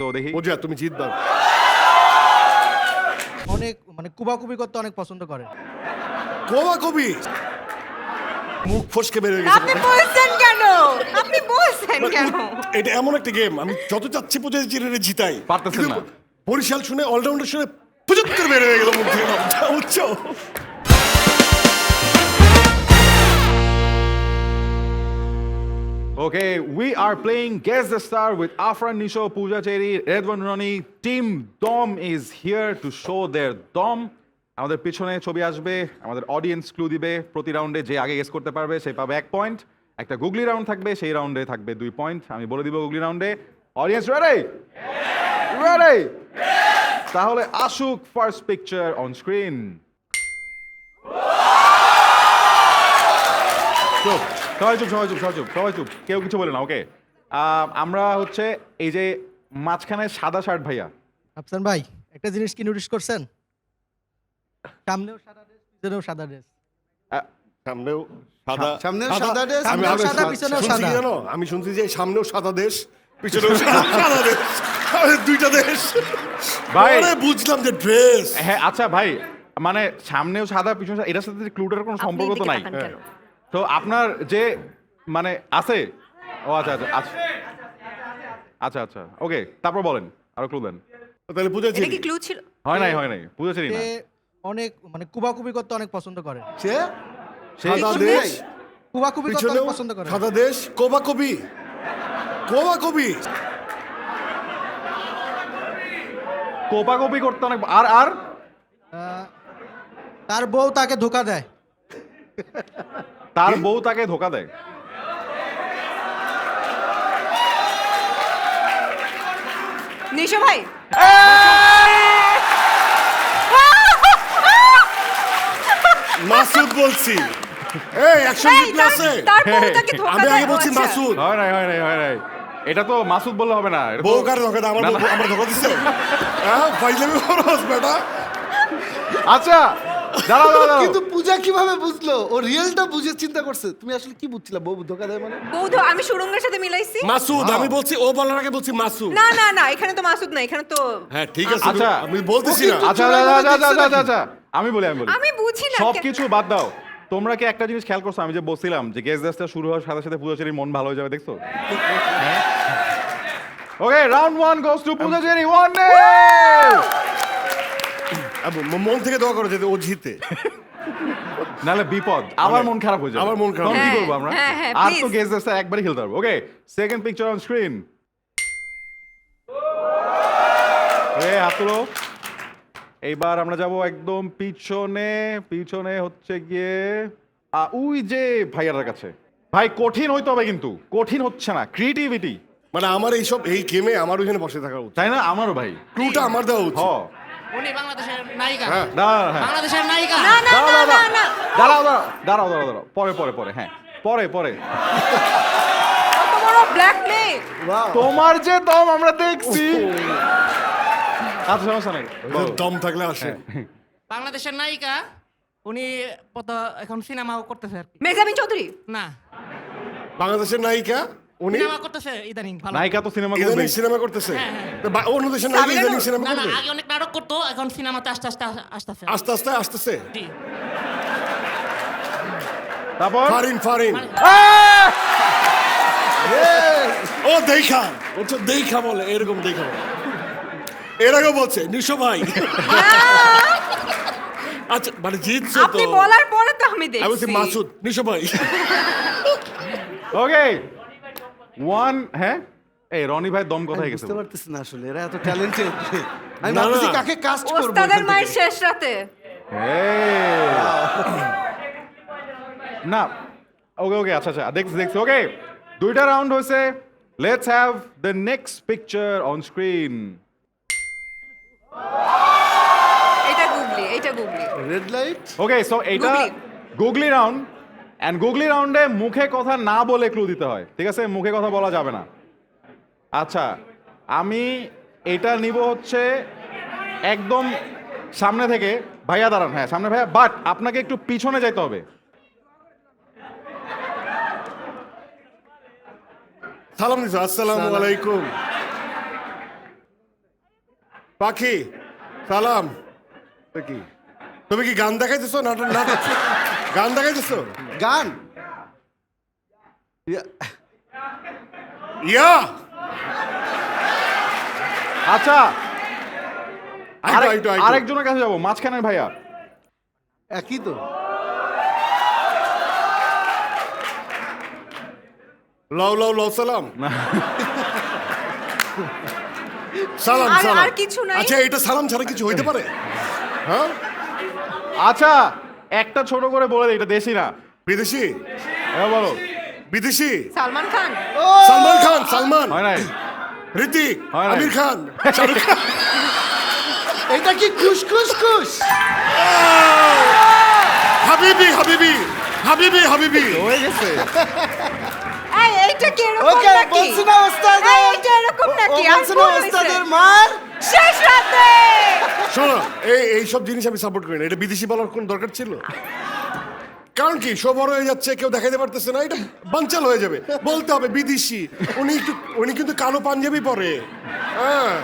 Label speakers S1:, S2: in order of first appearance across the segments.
S1: তো দেখি
S2: পূজা তুমি জিতবা।
S3: অনেক মানে কুবাকুবি করতে অনেক পছন্দ করে।
S2: কোবা কবি মুখ ফসকে বের হয়ে গেছে।
S4: আপনি বলছেন কেন? আপনি বলছেন কেন?
S2: এটা এমন একটা গেম, আমি যত চাচ্ছি পূজা চিরে জিতাই
S1: পারতেছেন না।
S2: বরিশাল শুনে অলরাউন্ডার শুনে পুজো করে বের হয়ে গেল মুখ থেকে নামটা, বুঝছো?
S1: Okay, we are playing Guess the Star with Afran Nisho, Pooja Cherry, Redwan Rani. Team Dom is here to show their Dom. আমাদের পিছনে ছবি আসবে, আমাদের অডিয়েন্স ক্লু দিবে, প্রতি রাউন্ডে যে আগে গেস করতে পারবে সে পাবে 1 পয়েন্ট। একটা গুগলি রাউন্ড থাকবে, সেই রাউন্ডে থাকবে 2 পয়েন্ট। আমি বলে দিব গুগলি রাউন্ডে। Audience ready? রেডি? তাহলে আসুক ফার্স্ট পিকচার অন স্ক্রিন। চুপ, সবাই চুপ, সবাই চুপ, সবাই চুপ, সবাই চুপ, কেউ কিছু বলে না। ওকে, আমরা হচ্ছে এই যে মাঝখানে সাদা শার্ট ভাইয়া,
S3: আফসান ভাই একটা জিনিস কি নোটিস করছেন? সামনেও সাদা ড্রেস, পিছনেও সাদা ড্রেস।
S2: সামনেও সাদা,
S5: সামনেও সাদা ড্রেস,
S2: আমি
S3: সামনেও
S2: আরো
S3: সাদা, পিছনেও
S2: শুনছি
S3: সাদা।
S2: কি জানো? আমি শুনছি যে সামনেও সাদা দেশ, পিছনেও সাদা দেশ, আরে দুইটা দেশ।
S1: ভাই।
S2: পরে বুঝলাম যে ড্রেস।
S1: হ্যাঁ আচ্ছা ভাই, মানে সামনেও সাদা পিছনে সাদা, এটার সাথে ক্লুটার কোনো সম্পর্ক তো নাই। তো আপনার যে মানে আছে, ও আচ্ছা আচ্ছা আচ্ছা আচ্ছা আচ্ছা ওকে, তারপর বলেন, আরো ক্লু দেন।
S2: তাহলে পূজা
S4: এটা কি ক্লু ছিল?
S1: হয় নাই, বুঝেছি না।
S3: সে অনেক মানে কুবাকুবি করতে অনেক পছন্দ করে।
S5: সে
S2: সাদা
S4: পিছনে?
S2: দেশ,
S3: কুবাকুবি করতে
S2: পিছনেও
S3: অনেক পছন্দ করে।
S2: সাদা দেশ, কোবা কবি, কোবা কবি।
S1: কোপাকপি করতে অনেক, আর আর
S3: তার বউ তাকে ধোকা দেয়।
S1: তার বউ তাকে ধোকা দেয়।
S4: নিশো ভাই,
S2: মাসুদ বলছি। এই অ্যাকশন
S4: এই,
S2: রিপ্লে আছে।
S4: তার বউ তাকে ধোকা
S2: আমি
S4: দেয়।
S2: আগে বলছি
S4: ও আচ্ছা।
S2: মাসুদ।
S1: হয় নাই, এটা তো মাসুদ বললে হবে না। এটা তো-
S2: বউ কার ধোকা দেয়? আমার
S1: না,
S2: বউ
S1: না।
S2: আমার ধোকা দিছে? হ্যাঁ ফাইজলামি করছ বেটা।
S1: আচ্ছা দাঁড়াও
S5: কিন্তু পূজা কিভাবে বুঝলো? ও রিয়েলটা বুঝে চিন্তা করছে। তুমি আসলে কি বুঝছিলা বউ ধোকা দেয় মানে?
S4: আমি সুরঙ্গের সাথে মিলাইছি।
S2: মাসুদ, আমি বলছি, ও বলার আগে বলছি মাসুদ।
S4: না না না, এখানে তো মাসুদ না, এখানে তো
S2: হ্যাঁ ঠিক আছে,
S1: আচ্ছা।
S2: আমি বলতেছি না।
S1: আচ্ছা আচ্ছা আমি বলি
S4: আমি বুঝি না।
S1: সব কিছু বাদ দাও। তোমরা কি একটা জিনিস খেয়াল করছো? আমি যে বলছিলাম যে গেস দেশটা শুরু হওয়ার সাথে সাথে পূজা চেরির মন ভালো হয়ে যাবে, দেখছো? Okay, round 1 goes to Puja Cherry. 1-0।
S2: মন থেকে দোয়া করো যাতে ও জিতে।
S1: নাহলে বিপদ, আবার মন খারাপ হয়ে যাবে।
S2: আবার মন খারাপ।
S1: তখন কি
S4: হ্যাঁ,
S1: করবো আমরা?
S4: হ্যাঁ, হ্যাঁ,
S1: আর তো
S4: please।
S1: গেস দেশটা একবারই খেলতে পারবো। ওকে, সেকেন্ড পিকচার অন স্ক্রিন। হাত তুলো। এইবার আমরা যাব একদম পিছনে হচ্ছে গিয়ে ওই যে ভাইয়ার কাছে। ভাই কঠিন হইতে হবে, কিন্তু কঠিন হচ্ছে না, ক্রিয়েটিভিটি।
S2: মানে আমার এইসব এই গেমে আমার ওইখানে বসে থাকা উচিত।
S1: তাই না? আমারও ভাই।
S2: ক্লুটা আমার দেওয়া
S1: হ
S2: উচিত।
S6: উনি বাংলাদেশের নায়িকা।
S2: হ্যাঁ।
S1: হ্যাঁ
S6: বাংলাদেশের নায়িকা।
S4: না না না না না,
S1: দাঁড়াও পরে হ্যাঁ পরে
S4: কত বড় ব্ল্যাকমেল।
S1: তোমার যে দম আমরা দেখছি। আচ্ছা সমস্যা নাই, বলো।
S2: দম থাকলে আসে।
S6: বাংলাদেশের নায়িকা। উনি এখন সিনেমাও করতেছে আর কি।
S4: মেহজাবিন চৌধুরী।
S6: না,
S2: বাংলাদেশের নায়িকা, উনি
S6: সিনেমা করতেছে ইদানিং ভালো।
S1: নায়িকা তো সিনেমা করবে।
S2: ইদানিং সিনেমা করতেছে। তো অন্য দেশের নায়িকা
S4: সাবিনা
S2: ইদানিং
S4: নূর।
S2: সিনেমা
S6: না না,
S2: করবে।
S6: আগে অনেক নাটক করতো, এখন সিনেমাতে আস্তে আসতেছে।
S2: আস্তে আস্তে আসতেছে।
S6: জি।
S1: তারপর
S2: ফারিন ও দেখা বলে, এরকম দেখা বলে। এর আগে বলছে নিশো ভাই। আচ্ছা মানে জিতছে তো।
S4: আপনি বলার পরে তো আমি
S2: আমি বলছি
S4: দেখছি।
S2: মাসুদ, নিশো ভাই।
S1: ওকে 1 হ্যাঁ। এই রনি ভাই দম কোথায় গেছে?
S5: বুঝতে পারতেছি না আসলে এরা এত ট্যালেন্টেড। আমি
S2: না,
S5: ভাবতেছি
S2: না।
S5: কাকে কাস্ট করব।
S4: ওস্তাদের মায়ের শেষ রাতে।
S1: এই। না ওকে আচ্ছা দেখছি ওকে, 2টা রাউন্ড হয়েছে। Let's have the next picture on screen.
S4: এটা googly.
S5: Red light.
S1: Okay so এইটা
S4: Googly।
S1: Googly round, and googly রাউন্ডে মুখে কথা না বলে ক্লু দিতে হয়, ঠিক আছে? মুখে কথা বলা যাবে না। আচ্ছা আমি এটা নিব হচ্ছে একদম সামনে থেকে। ভাইয়া দাঁড়ান, হ্যাঁ সামনে ভাইয়া, বাট আপনাকে একটু পিছনে যাইতে হবে।
S2: সালাম দিছো, আসসালামু আলাইকুম। পাখি সালাম কি তুমি কি গান দেখাইতেছো নাটক নাটক গান দেখাইতেছো
S5: গান
S2: ইয়া
S1: আচ্ছা
S2: আইটো
S1: আরেকজনের কাছে যাবো, মাঝখানের ভাইয়া।
S5: একই তো।
S2: লাউ লাউ লাউ সালাম সালাম
S4: আর-
S2: সালাম
S4: আর কিছু নাই?
S2: আচ্ছা এটা সালাম ছাড়া কিছু হইতে পারে হ্যাঁ
S1: আচ্ছা একটা ছোট করে বলে দিই, এটা দেশি না।
S2: বিদেশি
S1: হ্যাঁ বলো।
S2: বিদেশি
S4: সালমান খান।
S2: সালমান খান সালমান
S1: হয় নাই?
S2: ঋতিক
S1: হয় নাই।
S2: আমির খান শাহরুখ খান
S5: এটা কি খুশ খুশ খুশ?
S2: হাবিবি হাবিবি হাবিবি হাবিবি
S1: হয়ে গেছে।
S4: এইটা কি এরকম
S5: ওকে,
S4: নাকি?
S5: বলছি না ওস্তাদ।
S4: এইটা এরকম নাকি?
S5: ও
S4: আর
S5: বলছে না
S4: ভুল হইছে।
S5: ওস্তাদের মার।
S4: শেষ রাতে।
S2: শোনো এইসব জিনিস আমি সাপোর্ট করি না, এটা বিদেশি বলার কোন দরকার ছিল? কারণ কি শো বড় হয়ে যাচ্ছে, কেউ দেখাইতে পারতেছে না, এটা বানচাল হয়ে যাবে। বলতে হবে বিদেশি। উনি কিন্তু কালো পাঞ্জাবি পরে, হ্যাঁ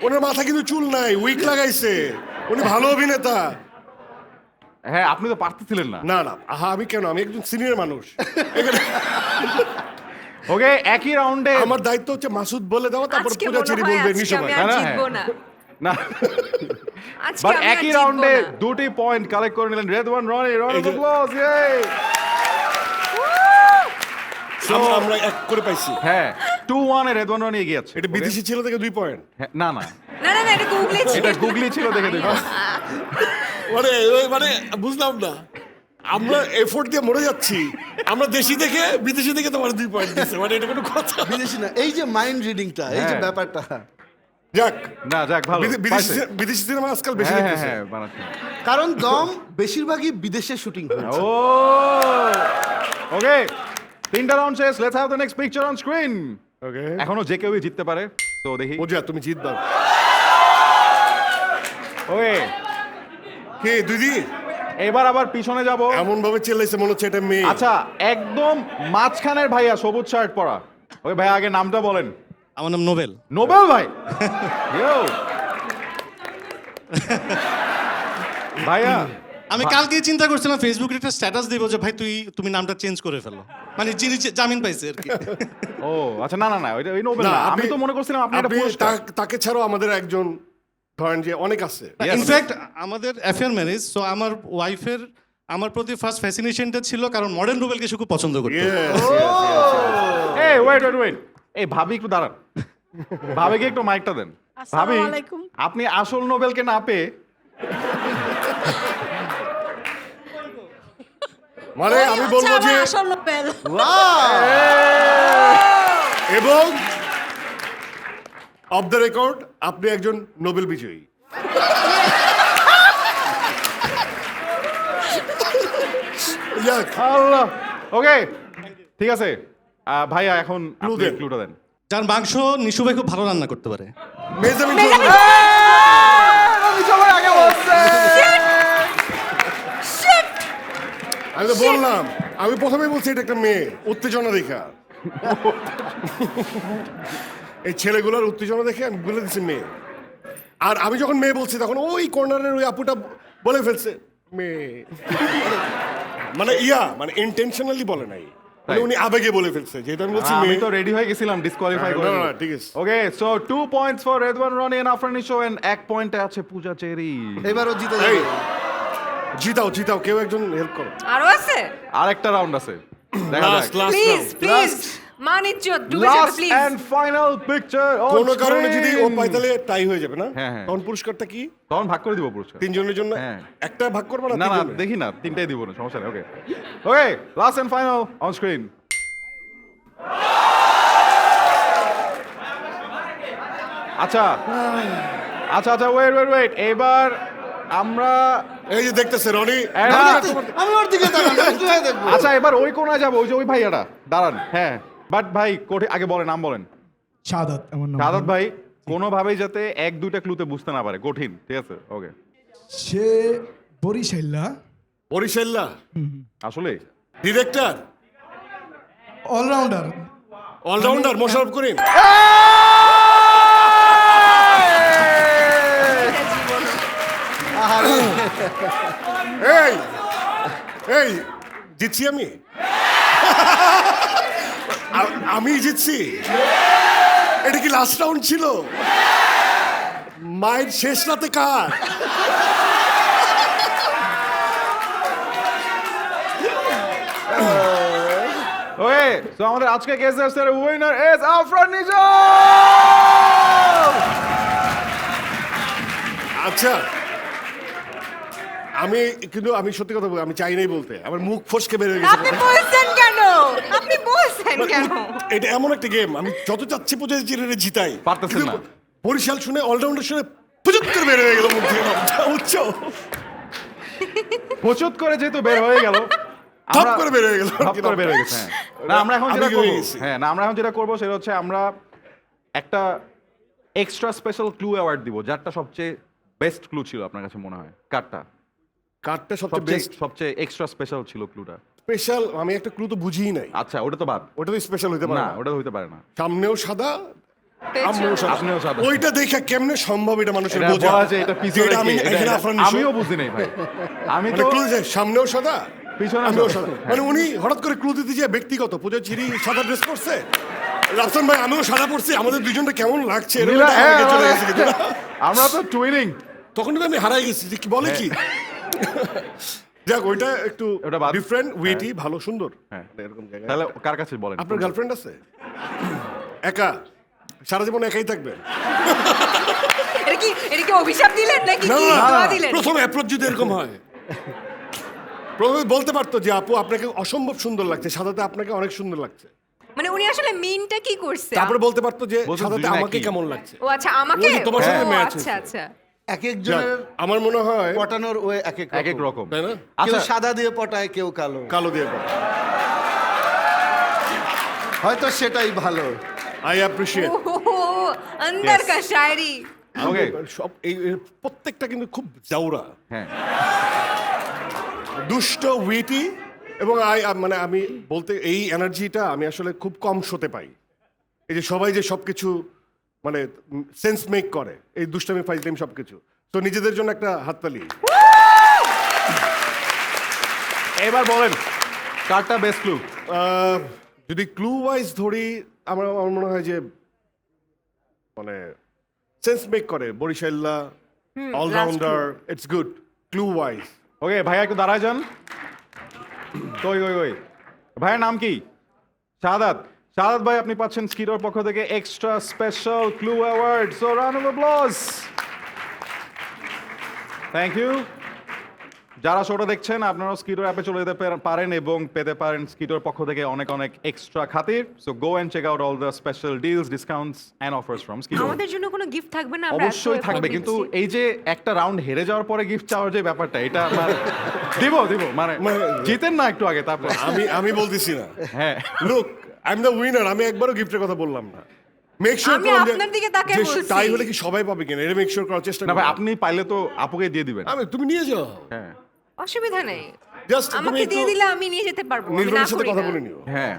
S2: ওনার মাথা কিন্তু চুল নাই, উইক লাগাইছে, উনি ভালো অভিনেতা।
S1: হ্যাঁ আপনি তো পারতেছিলেন না।
S2: না না আহা আমি কেন, আমি একজন সিনিয়র মানুষ। এখানে
S1: ওকে, একই রাউন্ডে
S2: আমার দায়িত্ব হচ্ছে মাসুদ বলে দেওয়া, তারপর
S4: আজকে
S2: পূজা
S4: মনে
S2: চেরি
S4: হয়
S2: বলবে
S4: আজকে
S2: নিশো
S4: আমি
S2: ভাই।
S4: আর
S1: না,
S4: জিতবো না।
S1: না
S4: আজকে
S1: বাট
S4: আমি আর
S1: একই
S4: জিতবো
S1: রাউন্ডে
S4: না।
S1: দুটি পয়েন্ট কালেক্ট করে নিলেন রেদওয়ান রনি। রনি
S2: এই যে-
S1: ক্লোজ,
S2: আমরা এক করে পাইছি।
S1: হ্যাঁ 2-1 এ রেদওয়ান রনি এগিয়ে আছে।
S2: এটা বিদেশি ছিল থেকে 2 পয়েন্ট।
S1: হ্যাঁ, না না
S4: না না না, এটা গুগলি ছিল।
S1: এটা গুগলি ছিল দেখে দেখো।
S2: মানে বুঝলাম না, আমরা এফোর্ট দিয়ে মরে যাচ্ছি, আমরা দেশি দেখে বিদেশি দেখে তোমার 2 পয়েন্ট দিচ্ছে, মানে এটা কোনো কথা?
S5: বিদেশি না, এই যে মাইন্ড রিডিংটা, এই যে
S1: হ্যাঁ।
S5: ব্যাপারটা।
S2: যাক
S1: না যাক ভালো পাইছে।
S2: বিদেশি সিনেমা আজকাল বেশি
S1: হ্যাঁ হ্যাঁ
S2: দেখতেছে।
S1: হ্যাঁ বানাচ্ছি।
S5: কারণ দম বেশিরভাগই বিদেশে শুটিং হয়েছে।
S1: ও ওকে, তিনটা রাউন্ড শেষ। Let's have the next picture on screen.
S2: Okay
S1: এখনো যে কেউই জিততে পারে, তো দেখি।
S2: পূজা তুমি জিতবা।
S1: ওকে
S2: কে দিদি
S1: এবার আবার পিছনে যাব।
S2: এমন ভাবে চেল্লাইছে মনে হচ্ছে এটা মেয়ে।
S1: আচ্ছা একদম মাঝখানের ভাইয়া, সবুজ শার্ট পরা। ওই ভাইয়া আগে নামটা বলেন।
S7: আমার নাম নোবেল।
S1: নোবেল ভাই। Yo! ভাইয়া
S7: আমি কালকেই চিন্তা করছিলাম ফেসবুকে একটা স্ট্যাটাস দিব যে ভাই তুমি নামটা চেঞ্জ করে ফেলো, মানে যিনি জামিন পাইছে আর কি।
S1: ও আচ্ছা, না না না ওইটা ওই নোবেল
S2: না,
S1: না। আমি
S2: আপনি-
S1: তো মনে করছিলাম আপনি এটা
S2: আপনি
S1: পুরস্কার।
S2: তাকে ছাড়াও আমাদের একজন ধরেন যে অনেক আছে।
S1: Yes.
S7: ইনফ্যাক্ট আমাদের অ্যাফেয়ার ম্যারেজ, সো আমার ওয়াইফের আমার প্রতি ফার্স্ট ফ্যাসিনেশনটা ছিল কারণ মডার্ন নোবেলকে সে খুব পছন্দ করতো।
S2: Yes.
S1: এই ওয়েট এই ভাবি একটু দাঁড়ান। ভাবিকে একটু মাইকটা দেন। ভাবি
S8: আসসালামু আলাইকুম।
S1: আপনি আসল নোবেলকে না পেয়ে
S2: মানে আমি বলবো
S8: আচ্ছা,
S2: যে
S8: আমার আসল নোবেল।
S2: এবং অফ দ্য রেকর্ড আপনি একজন নোবেল বিজয়ী। যাক,
S1: আল্লাহ। ওকে ঠিক আছে, ভাইয়া এখন আপনি
S2: দেন।
S1: ক্লুটা দেন।
S7: যার মাংস নিশু ভাই খুব ভালো রান্না করতে পারে।
S2: মেজামিন আমি তো বললাম, আমি প্রথমেই বলছি এটা একটা মেয়ে, উত্তেজনা দেখা। এই ছেলেগুলোর উত্তেজনা দেখে আমি বলে দিচ্ছি মেয়ে। আর আমি যখন মেয়ে বলছি তখন ওই কর্নারের ওই আপুটা বলে ফেলছে মেয়ে। মানে মানে ইন্টেনশনালি বলে নাই, মানে উনি আবেগে বলে ফেলছে, যেহেতু আমি বলছি
S1: আমি
S2: মেয়ে।
S1: তো রেডি হয়ে গেছিলাম ডিসকোয়ালিফাই করে।
S2: না, না, ঠিক আছে।
S1: Okay so 2 points for Redwan Rony and Afran Nisho, and 1 পয়েন্টে আছে পূজা চেরি।
S5: এবারও জিতে
S2: এই,
S5: যাবে।
S2: জিতাও কেউ একজন হেল্প করো।
S4: আরো আছে?
S1: আরেকটা রাউন্ড আছে, দেখা
S2: লাস্ট
S1: যাক।
S4: প্লিজ প্লিজ, মানিজ্য ডুবে যাবে
S1: last
S4: please.
S1: And final picture on
S2: কোনো কারণে যদি ও পায় তাহলে টাই হয়ে যাবে না?
S1: হ্যাঁ, হ্যাঁ।
S2: তখন পুরস্কারটা কি?
S1: তখন ভাগ করে দিব পুরস্কার।
S2: তিনজনের জন্য
S1: হ্যাঁ।
S2: একটা ভাগ করবে না?
S1: না না
S2: তিনজনে?
S1: দেখি না, তিনটাই দিব না, সমস্যা নেই। Okay okay, last and final on screen. আচ্ছা আচ্ছা আচ্ছা ওয়েট এবার আমরা
S2: এই যে দেখতেছে রনি,
S5: আমি ওর দিকে তাকানো, আমি কিভাবে দেখবো?
S1: আচ্ছা এবার ওই কোনায় যাবো, ওই যে ওই ভাইয়াটা দাঁড়ান। হ্যাঁ বাট ভাই আগে বলেন, নাম বলেন।
S9: শাহাদাত আমার নাম।
S1: সাদাত ভাই কোনোভাবেই যাতে 1-2টা ক্লুতে বুঝতে না পারে, কঠিন, ঠিক আছে? ওকে
S9: সে বরিশাইল্লা,
S2: বরিশাল্লা,
S1: আসলে
S2: director,
S9: allrounder.
S2: Allrounder Mosharraf Karim. এই এই জিতছি আমি আমি জিতছি এটা কি লাস্ট রাউন্ড ছিল মায়ের শেষ রাতে কার
S1: ওকে সো আমাদের আজকে গেস্ট স্টারের উইনার ইজ আফরান নিশো।
S2: আচ্ছা আমি সত্যি কথা বলি আমি চাই নাই বলতে আমার মুখ ফসকে বের হয়ে
S4: আপনি
S2: গেছে
S4: বলছেন কেন আপনি বলছেন কেন
S2: এটা এমন একটা গেম আমি যত চাচ্ছি পর্যায়ে চিরে জিতাই
S1: পারতেছেন
S2: কিন্তু
S1: না।
S2: বরিশাল শুনে অলরাউন্ডার শুনে পুজুত করে বের হয়ে গেল মুখ থেকে বুঝছো
S1: প্রচুত করে যেহেতু বের হয়ে গেল
S2: ধপ করে বের হয়ে গেল
S1: ধপ করে বের হয়ে গেছে হ্যাঁ। না আমরা এখন
S2: আমি
S1: যেটা
S2: কি
S1: করব
S2: হয়ে গেছি?
S1: হ্যাঁ না আমরা এখন যেটা করব সেটা হচ্ছে আমরা একটা এক্সট্রা স্পেশাল ক্লু অ্যাওয়ার্ড দিব যারটা সবচেয়ে বেস্ট ক্লু ছিল আপনার কাছে মনে হয় কারটা
S2: কার্ডটা সবচেয়ে
S1: সবচেয়ে
S2: বেস্ট
S1: সবচেয়ে এক্সট্রা স্পেশাল ছিল ক্লুটা
S2: স্পেশাল আমি একটা ক্লু তো বুঝিই নাই
S1: আচ্ছা ওটা তো বাদ
S2: ওটা তো স্পেশাল হতে পারে
S1: না
S2: না
S1: ওটা হইতে পারে না
S2: সামনেও সাদা
S4: পেছনে।
S2: আমনেও সাদা
S1: আপনিও সাদা।
S2: ওইটা দেখে কেমনে সম্ভব এটা মানুষের
S1: এটা
S2: বোঝা
S1: বলা যায় এটা
S2: যে
S1: পিছনে
S2: এটা আমি
S1: কি? এটা-
S2: এখানে
S1: এটা-
S2: আফরান নিশো।
S1: আমিও বুঝি নাই ভাই আমি
S2: মানে
S1: তো
S2: ক্লু যে সামনেও সাদা
S1: পিছনেও
S2: আমিও
S1: সাদা।
S2: সাদা মানে উনি হঠাৎ করে ক্লু দিতে যে ব্যক্তিগত পূজা চিরি সাদা ড্রেস পরছে রাফসান ভাই আমিও সাদা পরছি আমাদের দুজনটা কেমন লাগছে এরকম
S1: মিলা-
S2: একটা
S1: হ্যাঁ,
S2: আগে চলে
S1: মানে-
S2: গেছে কিন্তু।
S1: আমরা তো টুইনিং
S2: তখন কিন্তু আমি হারাই গেছি যে কি বলে কি যাক ওইটা একটু
S1: ওটা বাদ।
S2: ডিফারেন্ট ওয়েটি ভালো সুন্দর
S1: হ্যাঁ।
S2: মানে এরকম জায়গায়
S1: তাহলে কার কাছে বলেন
S2: আপনার গার্লফ্রেন্ড আছে একা সারা জীবন একাই থাকবে
S4: এটা কি অভিশাপ দিলেন নাকি
S2: না
S4: কি
S2: না,
S4: দোয়া
S2: না,
S4: দিলেন
S2: প্রথম অ্যাপ্রোচ যদি এরকম হয় প্রথমে বলতে পারতো যে আপু আপনাকে অসম্ভব সুন্দর লাগছে সাদাতে আপনাকে অনেক সুন্দর লাগছে
S4: মানে উনি আসলে মিনটা কি করছে
S2: তারপরে বলতে পারতো যে
S1: বলছে
S2: সাদাতে
S1: দুজনে
S2: আমাকে
S1: একই।
S2: কেমন লাগছে
S4: ও আচ্ছা আমাকে
S2: ওই যে তোমার সাথে
S4: ও,
S2: match
S4: আচ্ছা
S2: হয়েছে।
S4: আচ্ছা
S5: এক
S2: যাক,
S5: একজনের
S2: আমার মনে হয়
S5: পটানোর ওয়ে এক এক
S1: এক এক রকম
S2: তাই না
S5: কেউ
S1: আচ্ছা
S5: সাদা দিয়ে পটায় কেউ কালো
S2: কালো দিয়ে
S5: হয়তো সেটাই ভালো
S2: আই অ্যাপ্রিশিয়েট
S4: ওহো अंदर का शायरी
S1: ওকে
S2: সব এই এর প্রত্যেকটা কিন্তু খুব জাউরা
S1: হ্যাঁ
S2: দুষ্ট উইটি এবং মানে আমি বলতে এই এনার্জিটা আমি আসলে খুব কম শোতে পাই এই যে সবাই যে সবকিছু মানে সেন্স মেক করে এই দুষ্টামি ফাইজলাম সবকিছু তো নিজেদের জন্য একটা হাততালি
S1: এবার বলেন কারটা বেস্ট ক্লু
S2: যদি ক্লু ওয়াইজ ধরি আমার মনে হয় যে মানে সেন্স মেক করে বরিশাল্লা allrounder it's good clue wise
S1: okay ভাইয়া একটু দাঁড়ায় যান কই কই কই ভাইয়ের নাম কি শাহাদাত শাহাদাত ভাই আপনি পাচ্ছেন স্কিডোর পক্ষ থেকে extra special clue award so round of applause thank you যারা শোটা দেখছেন আপনারাও স্কিডোর অ্যাপে চলে যেতে পারেন এবং পেতে পারেন স্কিডোর পক্ষ থেকে অনেক অনেক এক্সট্রা খাতির so go and check out all the special deals discounts and offers from স্কিডোর
S4: আমাদের জন্য কোনো গিফট থাকবে না আমরা এত
S1: অবশ্যই
S4: effort
S1: থাকবে কিন্তু
S4: দিচ্ছি।
S1: এই যে একটা রাউন্ড হেরে যাওয়ার পরে গিফট চাওয়ার যে ব্যাপারটা এটা আমার দিব মানে জিতেন না একটু আগে তারপর
S2: আমি বলতেছি না
S1: হ্যাঁ
S2: look I am the winner আমি একবারও গিফটের কথা বললাম না মেক শিওর
S4: আমি আপনার দিকে তাকিয়ে বলছি।
S2: তাই হলে কি সবাই পাবে কিনা এটা মেক শিওর করার চেষ্টা
S1: না ভাই
S2: করো
S1: আপনি পাইলে তো আপুকে দিয়ে দিবেন
S2: তুমি নিয়ে যাও
S1: হ্যাঁ
S4: অসুবিধা নেই
S2: জাস্ট তুমি
S4: আমাকে
S2: একটু
S4: দিয়ে দিলে আমি নিয়ে যেতে পারবো আমি না
S2: নির্বাণের সাথে
S4: করি
S2: কথা
S4: না।
S2: বলে নিও
S1: হ্যাঁ